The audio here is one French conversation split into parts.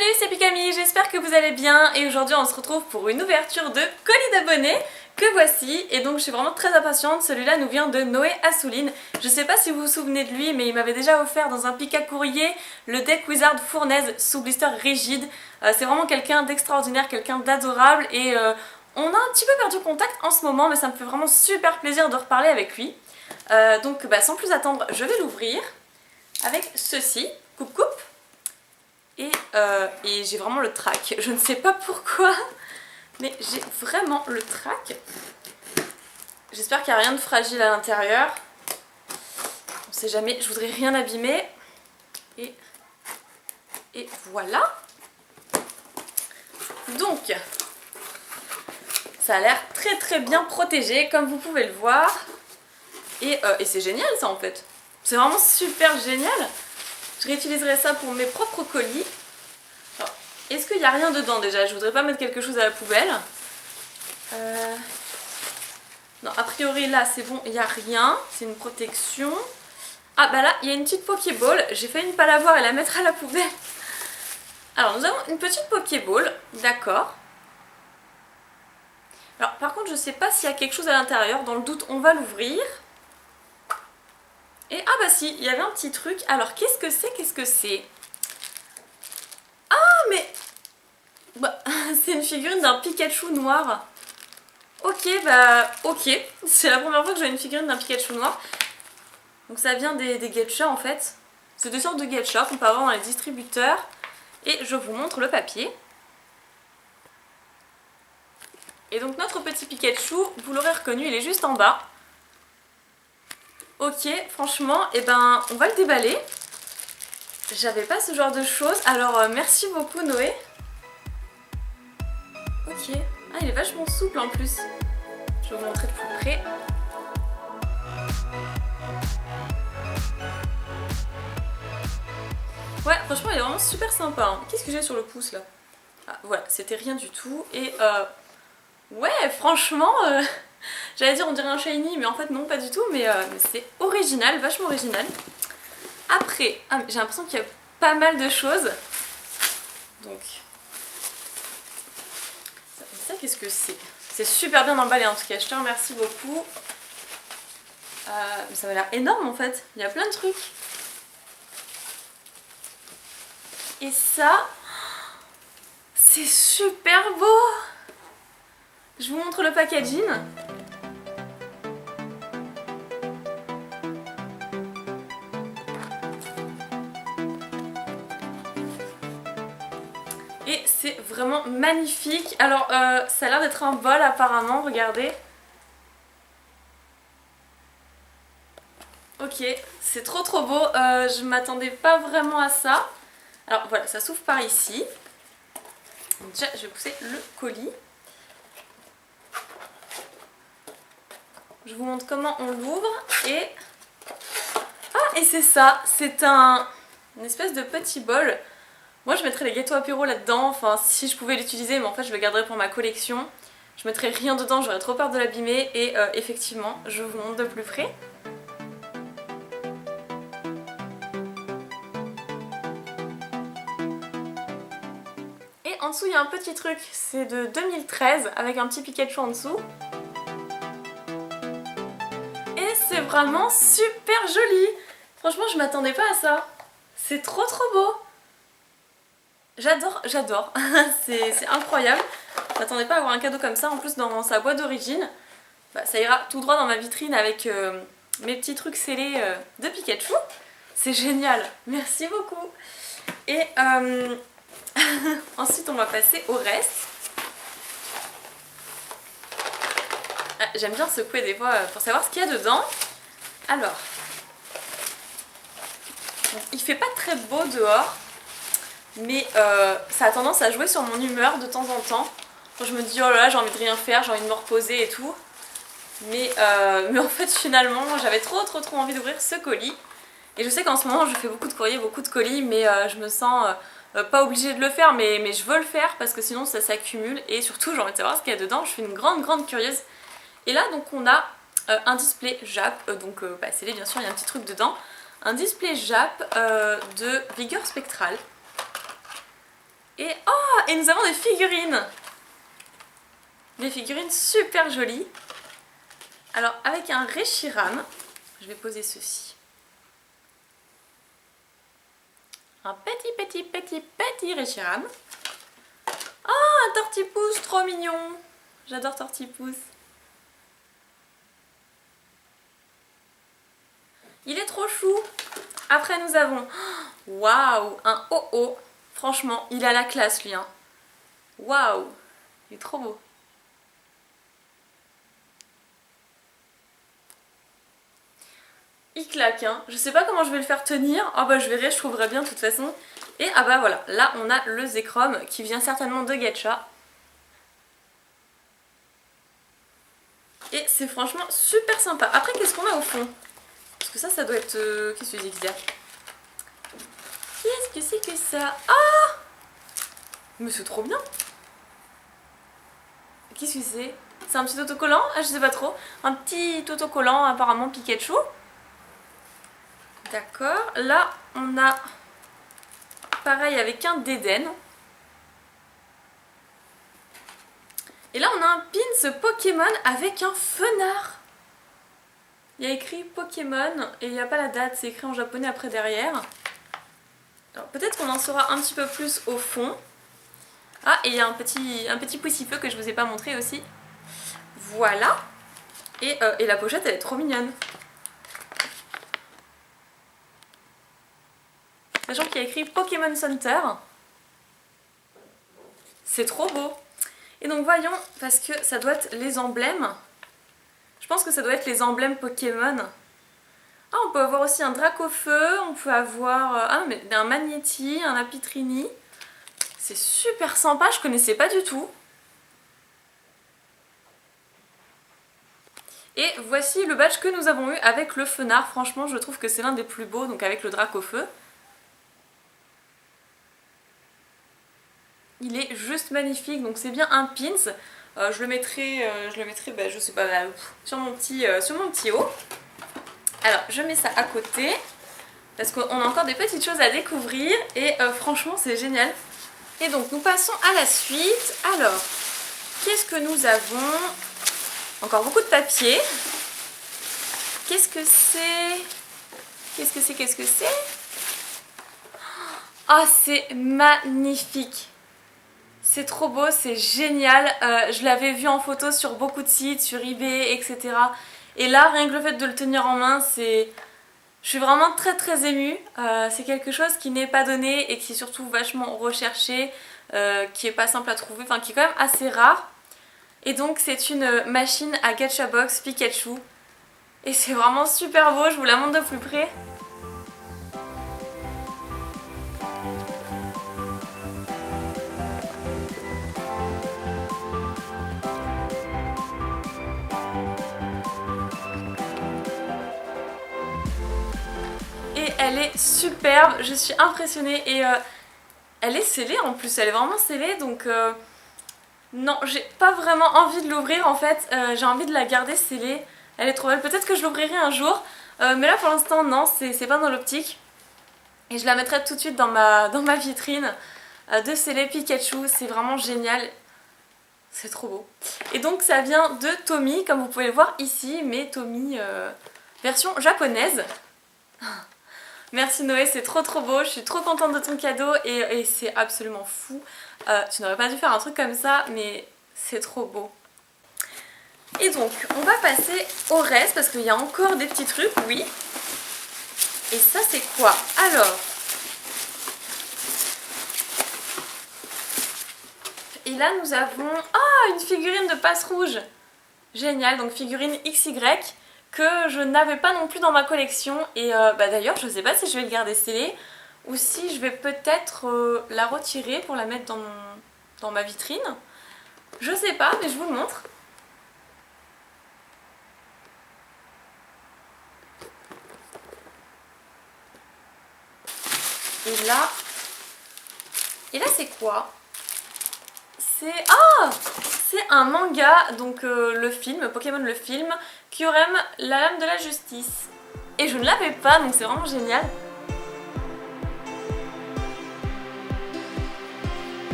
Salut, c'est Pikami, j'espère que vous allez bien et aujourd'hui on se retrouve pour une ouverture de colis d'abonnés que voici et donc je suis vraiment très impatiente. Celui-là nous vient de Noé Assouline. Je sais pas si vous vous souvenez de lui mais il m'avait déjà offert dans un pick à courrier le deck Wizard Fournaise sous blister rigide. C'est vraiment quelqu'un d'extraordinaire, quelqu'un d'adorable et on a un petit peu perdu contact en ce moment mais ça me fait vraiment super plaisir de reparler avec lui. Donc sans plus attendre, je vais l'ouvrir avec ceci, coupe. Et j'ai vraiment le trac. Je ne sais pas pourquoi, mais j'ai vraiment le trac. J'espère qu'il n'y a rien de fragile à l'intérieur. On sait jamais, je voudrais rien abîmer. Et voilà. Donc, ça a l'air très bien protégé, comme vous pouvez le voir. Et c'est génial ça en fait. C'est vraiment super génial. Je réutiliserai ça pour mes propres colis. Est-ce qu'il n'y a rien dedans déjà? Je voudrais pas mettre quelque chose à la poubelle. Non, a priori là c'est bon, il n'y a rien. C'est une protection. Ah bah là, il y a une petite Pokéball. J'ai failli ne pas la voir et la mettre à la poubelle. Alors nous avons une petite Pokéball. D'accord. Alors par contre je sais pas s'il y a quelque chose à l'intérieur. Dans le doute on va l'ouvrir. Et ah bah si, il y avait un petit truc. Alors qu'est-ce que c'est? Ah mais... Bah, c'est une figurine d'un Pikachu noir. Ok, c'est la première fois que j'ai une figurine d'un Pikachu noir. Donc ça vient des Gacha en fait. C'est des sortes de Gacha qu'on peut avoir dans les distributeurs. Et je vous montre le papier. Et donc notre petit Pikachu, vous l'aurez reconnu, il est juste en bas. Ok, franchement, on va le déballer. J'avais pas ce genre de choses, alors merci beaucoup Noé. Ok, ah il est vachement souple en plus. Je vais vous montrer de plus près. Ouais, franchement il est vraiment super sympa. Hein. Qu'est-ce que j'ai sur le pouce là? Ah voilà, c'était rien du tout. Et ouais, franchement, j'allais dire on dirait un shiny, mais en fait non, pas du tout. Mais c'est original, vachement original. Après, j'ai l'impression qu'il y a pas mal de choses. Donc, ça qu'est-ce que c'est? C'est super bien emballé en tout cas, je te remercie beaucoup. Ça m'a l'air énorme en fait, il y a plein de trucs. Et ça, c'est super beau. Je vous montre le packaging. Et c'est vraiment magnifique. Alors ça a l'air d'être un bol apparemment, regardez. Ok, c'est trop beau. Je m'attendais pas vraiment à ça. Alors voilà, ça s'ouvre par ici. Donc, déjà, je vais pousser le colis. Je vous montre comment on l'ouvre. Et... ah, et c'est ça. C'est une espèce de petit bol. Moi je mettrais les gâteaux apéro là-dedans, enfin si je pouvais l'utiliser, mais en fait je le garderais pour ma collection. Je mettrais rien dedans, j'aurais trop peur de l'abîmer et effectivement, je vous montre de plus près. Et en dessous il y a un petit truc, c'est de 2013 avec un petit Pikachu en dessous. Et c'est vraiment super joli. Franchement je m'attendais pas à ça. C'est trop beau. J'adore, c'est incroyable. Je m'attendais pas à avoir un cadeau comme ça, en plus dans sa boîte d'origine. Bah, ça ira tout droit dans ma vitrine avec mes petits trucs scellés de Pikachu. C'est génial, merci beaucoup. Et ensuite on va passer au reste. Ah, j'aime bien secouer des fois pour savoir ce qu'il y a dedans. Alors, il fait pas très beau dehors. Mais ça a tendance à jouer sur mon humeur de temps en temps. Quand je me dis oh là là j'ai envie de rien faire, j'ai envie de me reposer et tout. Mais en fait finalement j'avais trop envie d'ouvrir ce colis. Et je sais qu'en ce moment je fais beaucoup de courriers, beaucoup de colis, mais je me sens pas obligée de le faire, mais je veux le faire parce que sinon ça s'accumule. Et surtout j'ai envie de savoir ce qu'il y a dedans, je suis une grande curieuse. Et là donc on a un display Jap, donc scellé bien sûr, il y a un petit truc dedans. Un display Jap de vigueur spectrale. Et oh, et nous avons des figurines. Des figurines super jolies. Alors avec un Reshiram, je vais poser ceci. Un petit Reshiram. Oh, un Tortipousse, trop mignon. J'adore Tortipousse. Il est trop chou. Après nous avons, waouh, un Oh-Oh. Franchement, il a la classe lui. Hein. Waouh, il est trop beau. Il claque, hein. Je sais pas comment je vais le faire tenir. Ah bah je verrai, je trouverai bien de toute façon. Et ah bah voilà, là on a le Zekrom qui vient certainement de Gacha. Et c'est franchement super sympa. Après qu'est-ce qu'on a au fond? Parce que ça doit être... Qu'est-ce que c'est que ça? Qu'est-ce que c'est que ça? Ah! Mais c'est trop bien. Qu'est-ce que c'est? C'est un petit autocollant? Ah je sais pas trop. Un petit autocollant apparemment Pikachu. D'accord. Là on a... Pareil avec un Deden. Et là on a un pins Pokémon avec un fenard. Il y a écrit Pokémon et il n'y a pas la date, c'est écrit en japonais après derrière. Alors peut-être qu'on en saura un petit peu plus au fond. Ah, et il y a un petit poussifeu que je vous ai pas montré aussi. Voilà. Et la pochette elle est trop mignonne. Sachant qu'il y a écrit Pokémon Center. C'est trop beau. Et donc voyons, parce que ça doit être les emblèmes. Je pense que ça doit être les emblèmes Pokémon. Ah, on peut avoir aussi un Dracofeu, on peut avoir un Magnéti, un Apitrini. C'est super sympa, je connaissais pas du tout. Et voici le badge que nous avons eu avec le Fenard. Franchement, je trouve que c'est l'un des plus beaux, donc avec le Dracofeu. Il est juste magnifique, donc c'est bien un pins. Je le mettrai bah, je sais pas, là, sur mon petit haut. Alors, je mets ça à côté, parce qu'on a encore des petites choses à découvrir, et franchement, c'est génial. Et donc, nous passons à la suite. Alors, qu'est-ce que nous avons? Encore beaucoup de papier. Qu'est-ce que c'est? Qu'est-ce que c'est? Ah, c'est magnifique! C'est trop beau, c'est génial. Je l'avais vu en photo sur beaucoup de sites, sur eBay, etc. Et là, rien que le fait de le tenir en main, c'est... Je suis vraiment très émue. C'est quelque chose qui n'est pas donné et qui est surtout vachement recherché, qui est pas simple à trouver, enfin qui est quand même assez rare. Et donc c'est une machine à Gacha Box Pikachu. Et c'est vraiment super beau, je vous la montre de plus près. Et elle est superbe, je suis impressionnée et elle est scellée en plus, elle est vraiment scellée donc non, j'ai pas vraiment envie de l'ouvrir en fait, j'ai envie de la garder scellée, elle est trop belle, peut-être que je l'ouvrirai un jour, mais là pour l'instant non, c'est pas dans l'optique et je la mettrai tout de suite dans ma vitrine de scellé Pikachu, c'est vraiment génial, c'est trop beau. Et donc ça vient de Tommy, comme vous pouvez le voir ici, mais Tommy version japonaise. Merci Noé, c'est trop beau, je suis trop contente de ton cadeau et c'est absolument fou. Tu n'aurais pas dû faire un truc comme ça, mais c'est trop beau. Et donc, on va passer au reste parce qu'il y a encore des petits trucs, oui. Et ça c'est quoi? Alors, et là nous avons... Ah, une figurine de Passe Rouge. Génial, donc figurine XY. Que je n'avais pas non plus dans ma collection et bah d'ailleurs je sais pas si je vais le garder scellé ou si je vais peut-être la retirer pour la mettre dans ma vitrine. Je sais pas, mais je vous le montre. Et là c'est quoi? C'est... Ah! C'est un manga, donc le film, Pokémon le film, Kyurem, la lame de la justice. Et je ne l'avais pas, donc c'est vraiment génial.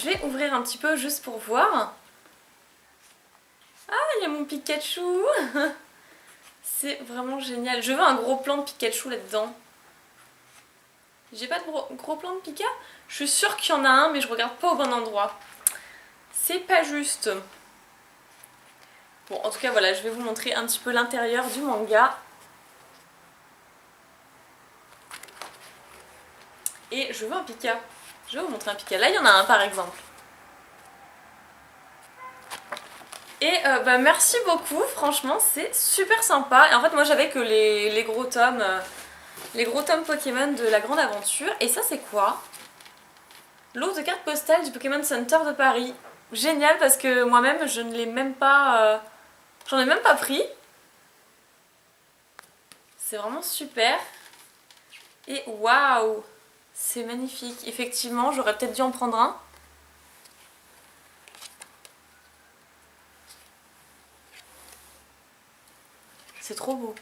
vais ouvrir un petit peu juste pour voir. Ah, il y a mon Pikachu. C'est vraiment génial. Je veux un gros plan de Pikachu là-dedans. J'ai pas de gros plan de Pika? Je suis sûre qu'il y en a un, mais je regarde pas au bon endroit. C'est pas juste. Bon, en tout cas, voilà, je vais vous montrer un petit peu l'intérieur du manga. Et je veux un Pika. Je vais vous montrer un Pika. Là, il y en a un, par exemple. Et bah, merci beaucoup, franchement, c'est super sympa. Et en fait, moi, j'avais que les gros tomes... les gros tomes Pokémon de la grande aventure. Et ça, c'est quoi? Lot de cartes postales du Pokémon Center de Paris. Génial, parce que moi-même, je ne l'ai même pas... j'en ai même pas pris. C'est vraiment super. Et waouh, c'est magnifique. Effectivement, j'aurais peut-être dû en prendre un. C'est trop beau.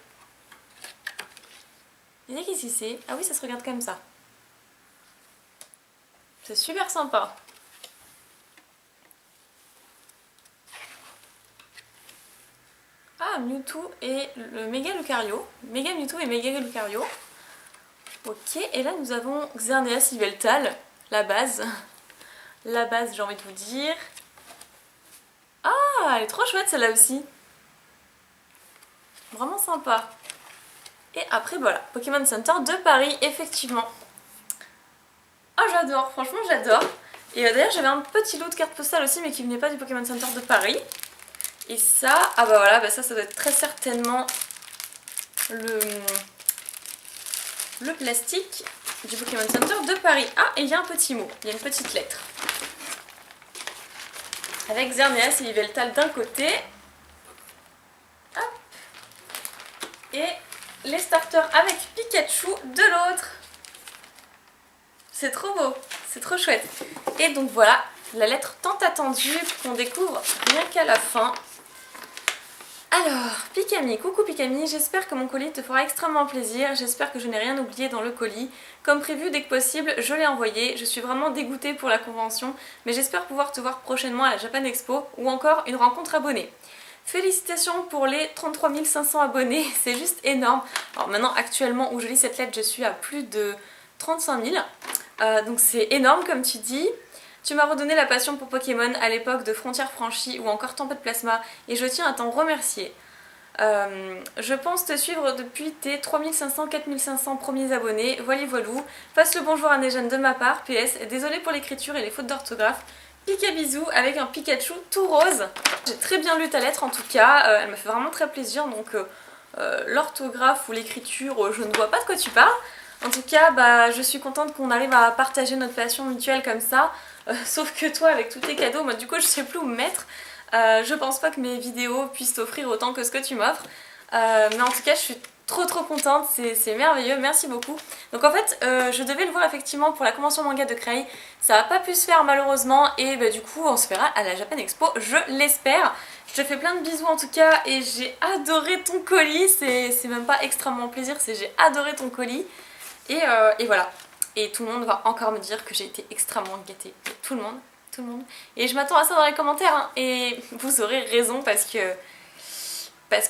Et qu'est-ce que c'est? Ah oui, ça se regarde comme ça. C'est super sympa. Ah, Mewtwo et le Méga Lucario. Méga Mewtwo et Méga Lucario. Ok, et là nous avons Xerneas Yveltal, la base. La base, j'ai envie de vous dire. Ah, elle est trop chouette celle-là aussi. Vraiment sympa. Et après voilà, Pokémon Center de Paris, effectivement. Ah, j'adore, franchement j'adore. Et d'ailleurs j'avais un petit lot de cartes postales aussi, mais qui venait pas du Pokémon Center de Paris. Et ça, ah bah voilà, bah ça doit être très certainement le plastique du Pokémon Center de Paris. Ah, et il y a un petit mot, il y a une petite lettre. Avec Xerneas et Yveltal d'un côté. Hop. Et les starters avec Pikachu de l'autre. C'est trop beau, c'est trop chouette. Et donc voilà, la lettre tant attendue qu'on découvre rien qu'à la fin. Alors, Pikami, coucou Pikami, j'espère que mon colis te fera extrêmement plaisir, j'espère que je n'ai rien oublié dans le colis. Comme prévu, dès que possible, je l'ai envoyé, je suis vraiment dégoûtée pour la convention, mais j'espère pouvoir te voir prochainement à la Japan Expo ou encore une rencontre abonnée. Félicitations pour les 33 500 abonnés, c'est juste énorme. Alors maintenant, actuellement où je lis cette lettre, je suis à plus de 35 000, donc c'est énorme comme tu dis. Tu m'as redonné la passion pour Pokémon à l'époque de Frontières franchies ou encore Tempête Plasma et je tiens à t'en remercier. Je pense te suivre depuis tes 3500-4500 premiers abonnés, voilou. Passe le bonjour à Nejan de ma part, PS, désolé pour l'écriture et les fautes d'orthographe. Pika bisous avec un Pikachu tout rose. J'ai très bien lu ta lettre en tout cas, elle me fait vraiment très plaisir, donc l'orthographe ou l'écriture, je ne vois pas de quoi tu parles. En tout cas, bah, je suis contente qu'on arrive à partager notre passion mutuelle comme ça. Sauf que toi, avec tous tes cadeaux, moi du coup je sais plus où me mettre. Je pense pas que mes vidéos puissent t'offrir autant que ce que tu m'offres. Mais en tout cas, je suis trop contente, c'est merveilleux, merci beaucoup. Donc en fait, je devais le voir effectivement pour la convention manga de Cray. Ça n'a pas pu se faire malheureusement et bah, du coup on se verra à la Japan Expo, je l'espère. Je te fais plein de bisous en tout cas et j'ai adoré ton colis. C'est même pas extrêmement plaisir, c'est j'ai adoré ton colis. Et voilà. Et tout le monde va encore me dire que j'ai été extrêmement gâtée. Tout le monde. Et je m'attends à ça dans les commentaires. Hein. Et vous aurez raison parce que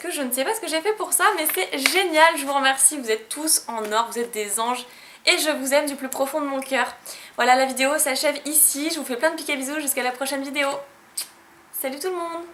je ne sais pas ce que j'ai fait pour ça. Mais c'est génial. Je vous remercie. Vous êtes tous en or. Vous êtes des anges. Et je vous aime du plus profond de mon cœur. Voilà, la vidéo s'achève ici. Je vous fais plein de piquets bisous jusqu'à la prochaine vidéo. Salut tout le monde!